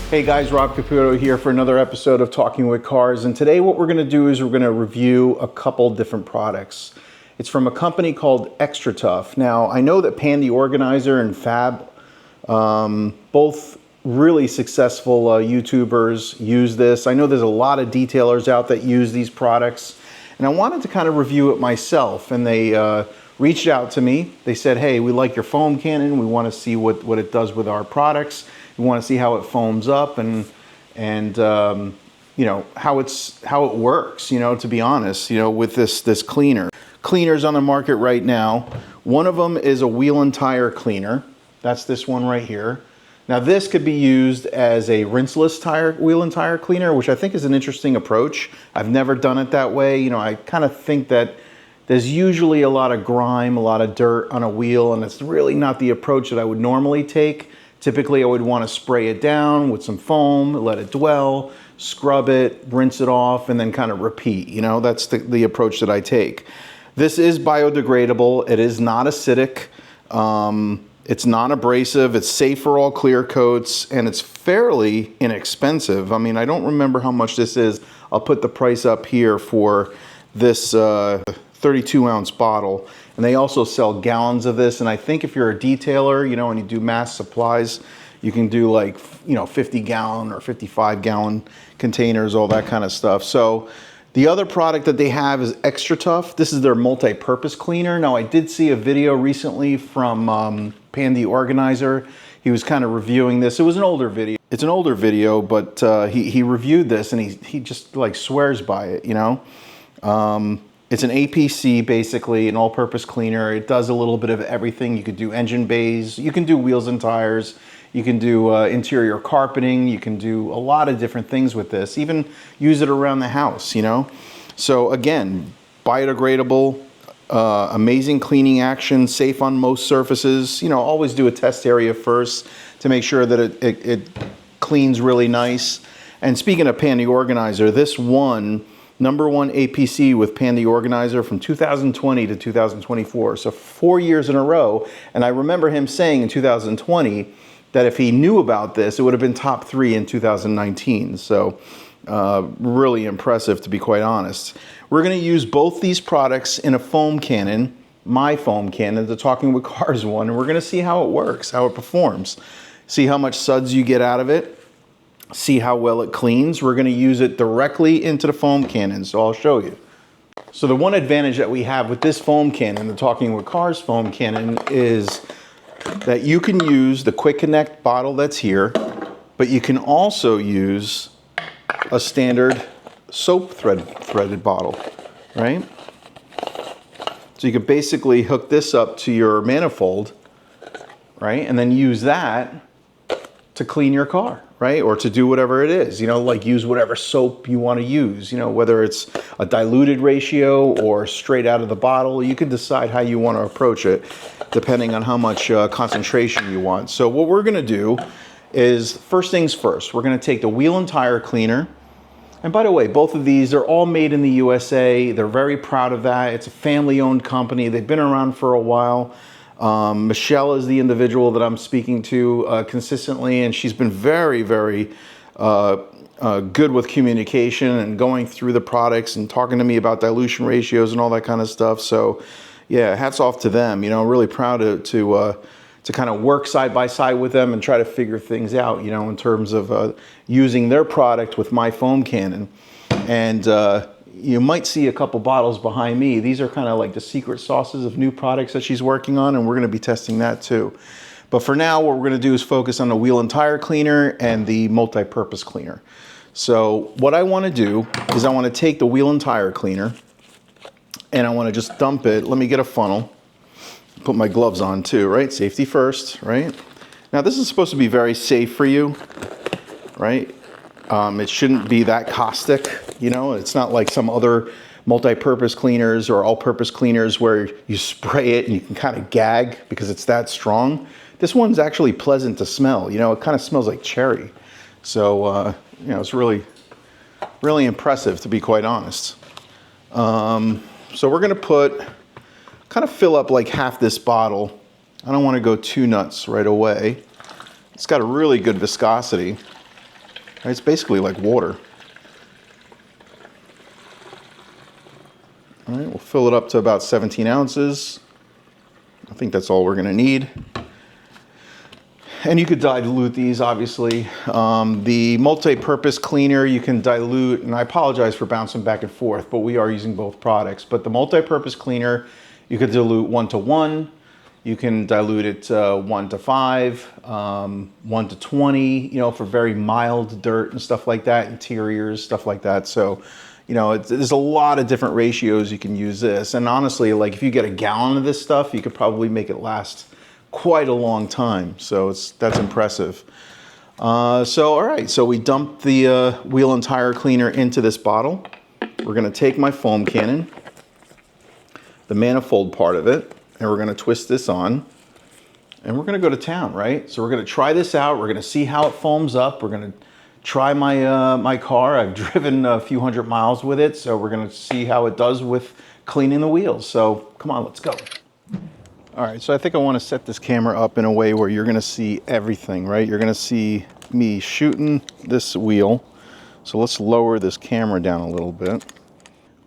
Hey guys, Rob Caputo here for another episode of Talking with Cars, and today what we're going to do is we're going to review a couple different products. It's from a company called Extra Tough. Now, I know that Pan the Organizer and Fab, both really successful YouTubers, use this. I know there's a lot of detailers out that use these products, and I wanted to kind of review it myself, and they reached out to me. They said, hey, we like your foam cannon. We want to see what it does with our products. We want to see how it foams up and you know, how it works, you know, to be honest, you know, with this cleaner. Cleaners on the market right now. One of them is a wheel and tire cleaner. That's this one right here. Now this could be used as a rinseless wheel and tire cleaner, which I think is an interesting approach. I've never done it that way. You know, I kind of think that there's usually a lot of grime, a lot of dirt on a wheel, and it's really not the approach that I would normally take. Typically, I would want to spray it down with some foam, let it dwell, scrub it, rinse it off, and then kind of repeat. You know, that's the approach that I take. This is biodegradable. It is not acidic. It's non-abrasive. It's safe for all clear coats, and it's fairly inexpensive. I mean, I don't remember how much this is. I'll put the price up here for this 32-ounce bottle. And they also sell gallons of this. And I think if you're a detailer, you know, and you do mass supplies, you can do like, you know, 50-gallon or 55-gallon containers, all that kind of stuff. So the other product that they have is Extra Tough. This is their multi-purpose cleaner. Now, I did see a video recently from Pan the Organizer. He was kind of reviewing this. It was an older video. It's an older video, but he reviewed this and he just like swears by it, you know. It's an APC, basically, an all-purpose cleaner. It does a little bit of everything. You could do engine bays, you can do wheels and tires, you can do interior carpeting, you can do a lot of different things with this, even use it around the house, you know? So again, biodegradable, amazing cleaning action, safe on most surfaces. You know, always do a test area first to make sure that it cleans really nice. And speaking of Pan the Organizer, this one, #1 APC with Pan the Organizer from 2020 to 2024. So 4 years in a row. And I remember him saying in 2020 that if he knew about this, it would have been top 3 in 2019. So really impressive, to be quite honest. We're going to use both these products in a foam cannon, my foam cannon, the Talking with Cars one, and we're going to see how it works, how it performs. See how much suds you get out of it. See how well it cleans. We're going to use it directly into the foam cannon, so I'll show you. So the one advantage that we have with this foam cannon, the Talking with Cars foam cannon, is that you can use the Quick Connect bottle that's here, but you can also use a standard soap threaded bottle, right? So you could basically hook this up to your manifold, right? And then use that to clean your car, right? Or to do whatever it is, you know, like use whatever soap you want to use, you know, whether it's a diluted ratio or straight out of the bottle. You can decide how you want to approach it depending on how much concentration you want. So what we're going to do is, first things first, we're going to take the wheel and tire cleaner. And by the way, both of these are all made in the USA. They're very proud of that. It's a family-owned company. They've been around for a while. Michelle is the individual that I'm speaking to consistently, and she's been very, very good with communication and going through the products and talking to me about dilution ratios and all that kind of stuff. So yeah, hats off to them. You know, really proud to kind of work side by side with them and try to figure things out, you know, in terms of using their product with my foam cannon. And you might see a couple bottles behind me. These are kind of like the secret sauces of new products that she's working on, and we're going to be testing that too. But for now, what we're going to do is focus on the wheel and tire cleaner and the multi-purpose cleaner. So what I want to do is I want to take the wheel and tire cleaner and I want to just dump it. Let me get a funnel. Put my gloves on too, right? Safety first, right? Now this is supposed to be very safe for you, right? It shouldn't be that caustic, you know? It's not like some other multi-purpose cleaners or all-purpose cleaners where you spray it and you can kind of gag because it's that strong. This one's actually pleasant to smell. You know, it kind of smells like cherry. So, you know, it's really, really impressive, to be quite honest. So we're gonna kind of fill up like half this bottle. I don't want to go too nuts right away. It's got a really good viscosity. It's basically like water. All right, we'll fill it up to about 17 ounces. I think that's all we're gonna need. And you could dilute these, obviously. The multi-purpose cleaner, you can dilute, and I apologize for bouncing back and forth, but we are using both products. But the multi-purpose cleaner, you could dilute 1:1. You can dilute it 1:5, 1:20, you know, for very mild dirt and stuff like that, interiors, stuff like that. So, you know, there's a lot of different ratios you can use this. And honestly, like if you get a gallon of this stuff, you could probably make it last quite a long time. So that's impressive. So, all right, so we dumped the wheel and tire cleaner into this bottle. We're gonna take my foam cannon, the manifold part of it, and we're gonna twist this on, and we're gonna go to town, right? So we're gonna try this out. We're gonna see how it foams up. We're gonna try my, my car. I've driven a few hundred miles with it, so we're gonna see how it does with cleaning the wheels. So come on, let's go. All right, so I think I want to set this camera up in a way where you're going to see everything, right? You're going to see me shooting this wheel. So let's lower this camera down a little bit.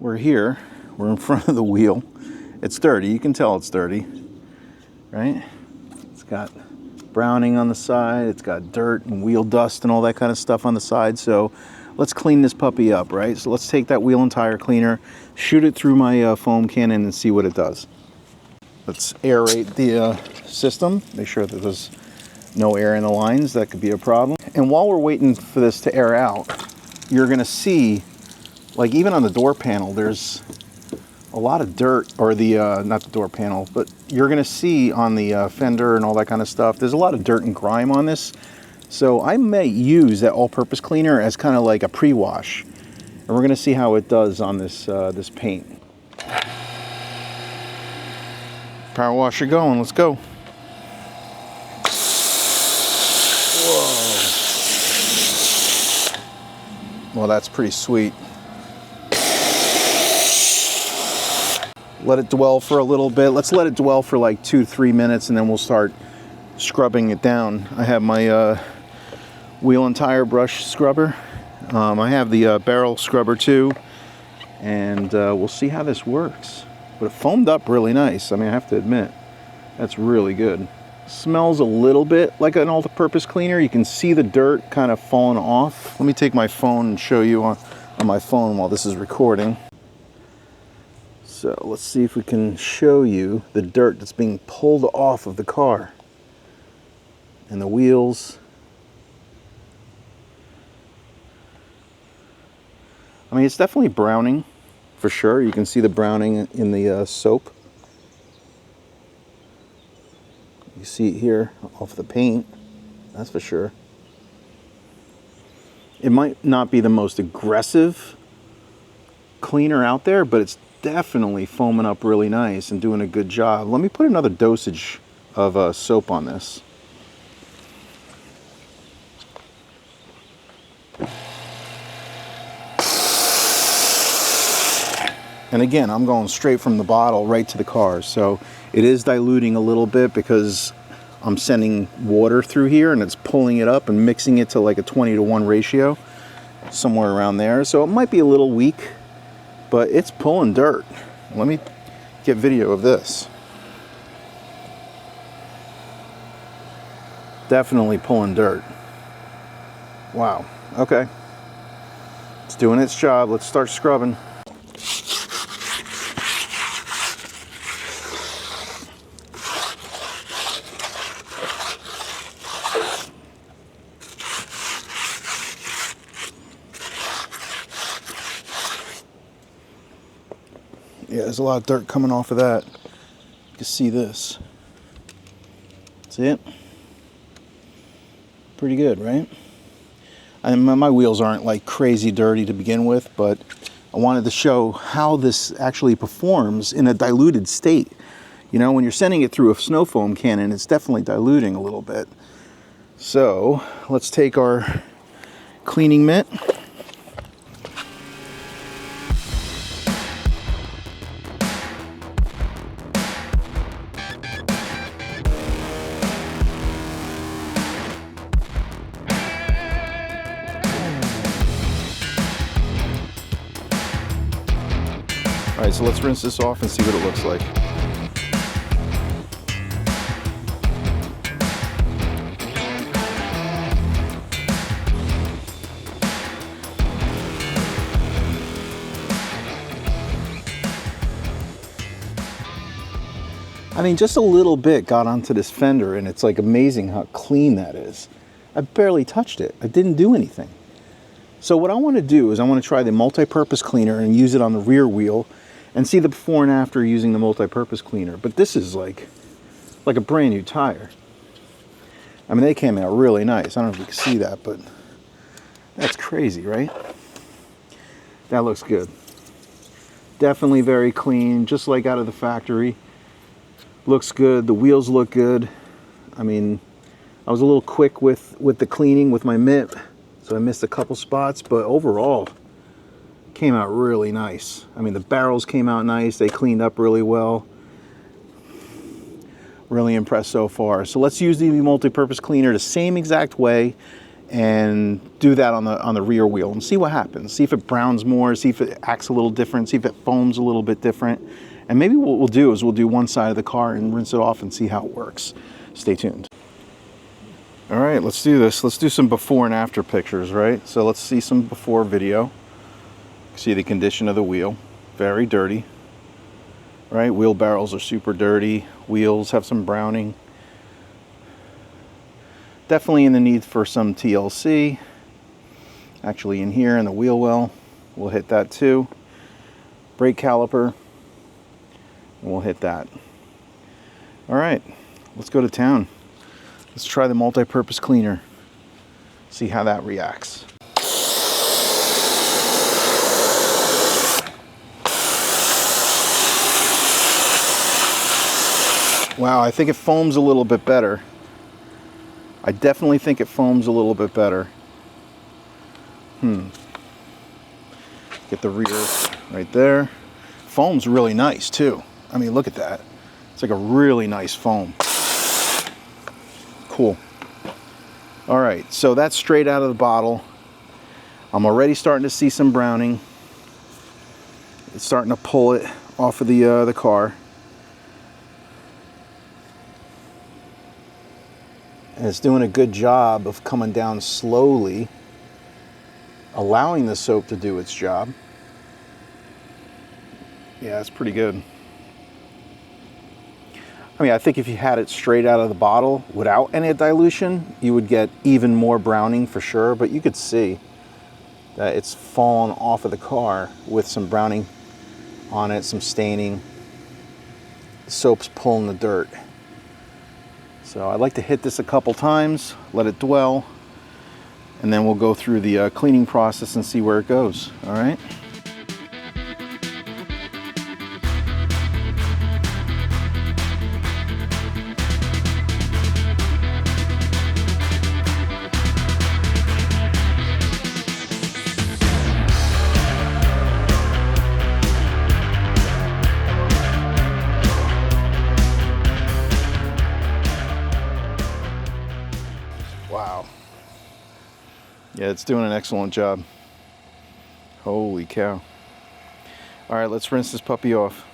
We're here. We're in front of the wheel. It's dirty. You can tell it's dirty, right? It's got browning on the side. It's got dirt and wheel dust and all that kind of stuff on the side. So let's clean this puppy up, right? So let's take that wheel and tire cleaner, shoot it through my foam cannon and see what it does. Let's aerate the system, make sure that there's no air in the lines. That could be a problem. And while we're waiting for this to air out, you're gonna see, like even on the door panel, there's a lot of dirt, or the, not the door panel, but you're gonna see on the fender and all that kind of stuff, there's a lot of dirt and grime on this. So I may use that all-purpose cleaner as kind of like a pre-wash. And we're gonna see how it does on this, this paint. Power washer going, let's go. Whoa. Well, that's pretty sweet. Let it dwell for a little bit. Let's let it dwell for like 2-3 minutes and then we'll start scrubbing it down. I have my wheel and tire brush scrubber. I have the barrel scrubber too. And we'll see how this works. But it foamed up really nice. I mean, I have to admit, that's really good. Smells a little bit like an all-purpose cleaner. You can see the dirt kind of falling off. Let me take my phone and show you on my phone while this is recording. So let's see if we can show you the dirt that's being pulled off of the car. And the wheels. I mean, it's definitely browning. For sure, you can see the browning in the soap. You see it here off the paint, that's for sure. It might not be the most aggressive cleaner out there, but it's definitely foaming up really nice and doing a good job. Let me put another dosage of soap on this. And again, I'm going straight from the bottle right to the car. So it is diluting a little bit because I'm sending water through here and it's pulling it up and mixing it to like a 20-to-1 ratio, somewhere around there. So it might be a little weak, but it's pulling dirt. Let me get video of this. Definitely pulling dirt. Wow, okay. It's doing its job. Let's start scrubbing. Yeah, there's a lot of dirt coming off of that. You can see this. See it? Pretty good, right? And my wheels aren't like crazy dirty to begin with, but I wanted to show how this actually performs in a diluted state. You know, when you're sending it through a snow foam cannon, it's definitely diluting a little bit. So let's take our cleaning mitt. All right, so let's rinse this off and see what it looks like. I mean, just a little bit got onto this fender, and it's like amazing how clean that is. I barely touched it. I didn't do anything. So what I want to do is I want to try the multi-purpose cleaner and use it on the rear wheel and see the before and after using the multi-purpose cleaner. But this is like a brand new tire. I mean, they came out really nice. I don't know if you can see that, but that's crazy, right? That looks good. Definitely very clean, just like out of the factory. Looks good. The wheels look good. I mean, I was a little quick with the cleaning with my mitt, so I missed a couple spots, but overall came out really nice. I mean, the barrels came out nice. They cleaned up really well. Really impressed so far. So let's use the multi-purpose cleaner the same exact way and do that on the rear wheel and see what happens. See if it browns more, see if it acts a little different, see if it foams a little bit different. And maybe what we'll do is we'll do one side of the car and rinse it off and see how it works. Stay tuned. All right, let's do this. Let's do some before and after pictures, right? So let's see some before video. See the condition of the wheel. Very dirty, right? Wheel barrels are super dirty. Wheels have some browning. Definitely in the need for some TLC. Actually in here in the wheel well, we'll hit that too. Brake caliper. And we'll hit that. All right, let's go to town. Let's try the multi-purpose cleaner. See how that reacts. Wow, I think it foams a little bit better. I definitely think it foams a little bit better. Get the rear right there. Foam's really nice too. I mean, look at that. It's like a really nice foam. Cool. All right, so that's straight out of the bottle. I'm already starting to see some browning. It's starting to pull it off of the car. And it's doing a good job of coming down slowly, allowing the soap to do its job. Yeah, it's pretty good. I mean, I think if you had it straight out of the bottle without any dilution, you would get even more browning for sure, but you could see that it's fallen off of the car with some browning on it, some staining. The soap's pulling the dirt. So I'd like to hit this a couple times, let it dwell, and then we'll go through the cleaning process and see where it goes, all right? Wow. Yeah, it's doing an excellent job. Holy cow. All right, let's rinse this puppy off.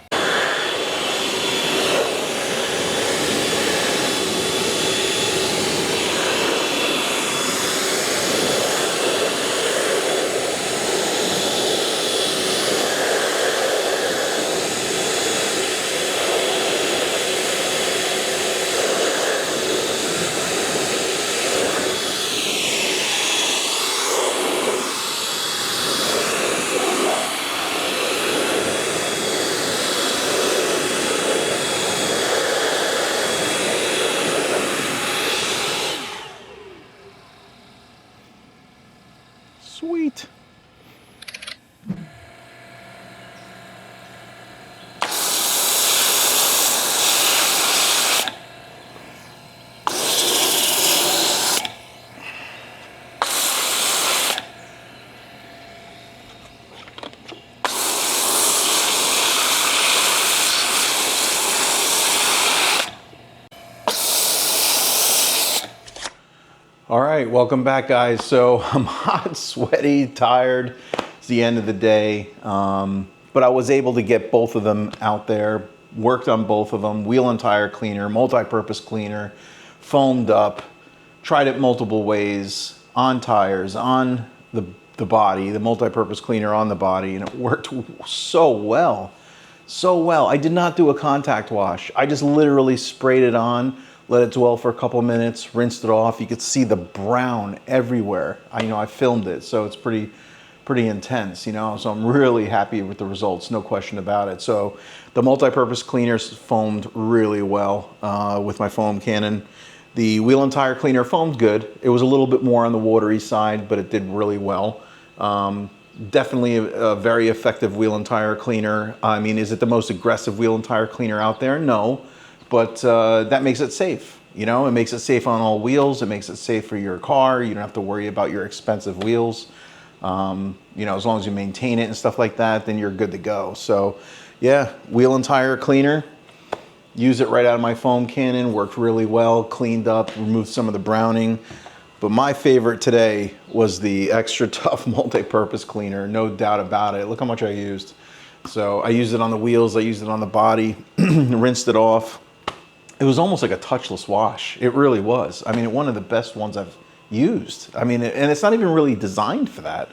Sweet. All right, welcome back, but I'm hot, sweaty, tired. It's the end of the day. But but I was able to get both of them out there, worked on both of them, wheel and tire cleaner, multi-purpose cleaner, foamed up, tried it multiple ways, on tires, on the body, the multi-purpose cleaner on the body, and it worked so well. So well. I did not do a contact wash. I just literally sprayed it on, let it dwell for a couple minutes, rinsed it off. You could see the brown everywhere. I filmed it, so it's pretty intense, so I'm really happy with the results, no question about it. So the multi-purpose cleaners foamed really well with my foam cannon. The wheel and tire cleaner foamed good. It was a little bit more on the watery side, but it did really well. Definitely a very effective wheel and tire cleaner. I mean, is it the most aggressive wheel and tire cleaner out there? No, but that makes it safe. It makes it safe on all wheels. It makes it safe for your car. You don't have to worry about your expensive wheels. As long as you maintain it and stuff like that, then you're good to go. So yeah, wheel and tire cleaner, use it right out of my foam cannon, worked really well, cleaned up, removed some of the browning. But my favorite today was the Extra Tough multi-purpose cleaner, no doubt about it. Look how much I used. So I used it on the wheels, I used it on the body, rinsed it off. It was almost like a touchless wash. It really was. I mean, one of the best ones I've used. I mean, and it's not even really designed for that,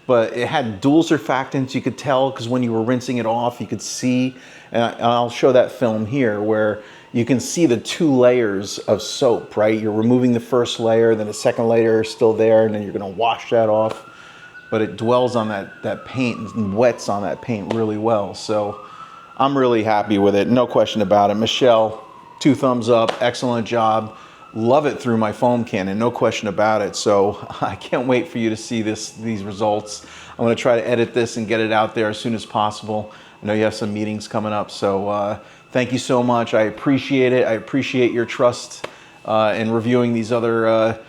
but it had dual surfactants. You could tell because when you were rinsing it off, you could see, and I'll show that film here where you can see the 2 layers of soap, right? You're removing the first layer, then the second layer is still there, and then you're gonna wash that off. But it dwells on that paint and wets on that paint really well. So I'm really happy with it, no question about it. Michelle, 2 thumbs up, excellent job. Love it through my foam cannon, no question about it. So I can't wait for you to see these results. I'm gonna try to edit this and get it out there as soon as possible. I know you have some meetings coming up, so thank you so much. I appreciate it. I appreciate your trust in reviewing these other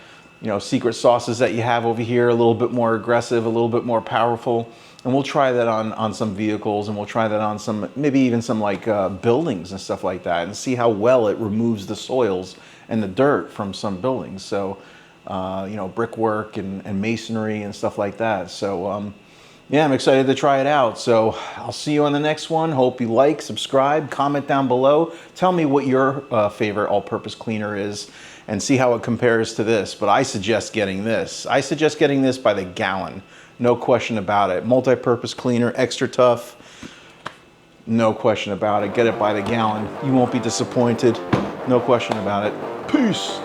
secret sauces that you have over here, a little bit more aggressive, a little bit more powerful. And we'll try that on some vehicles, and we'll try that on some, maybe even some like buildings and stuff like that, and see how well it removes the soils and the dirt from some buildings. So, brickwork and masonry and stuff like that. So, yeah, I'm excited to try it out. So I'll see you on the next one. Hope you like, subscribe, comment down below. Tell me what your favorite all-purpose cleaner is and see how it compares to this. But I suggest getting this. I suggest getting this by the gallon. No question about it. Multi-purpose cleaner, Extra Tough. No question about it. Get it by the gallon. You won't be disappointed. No question about it. Peace.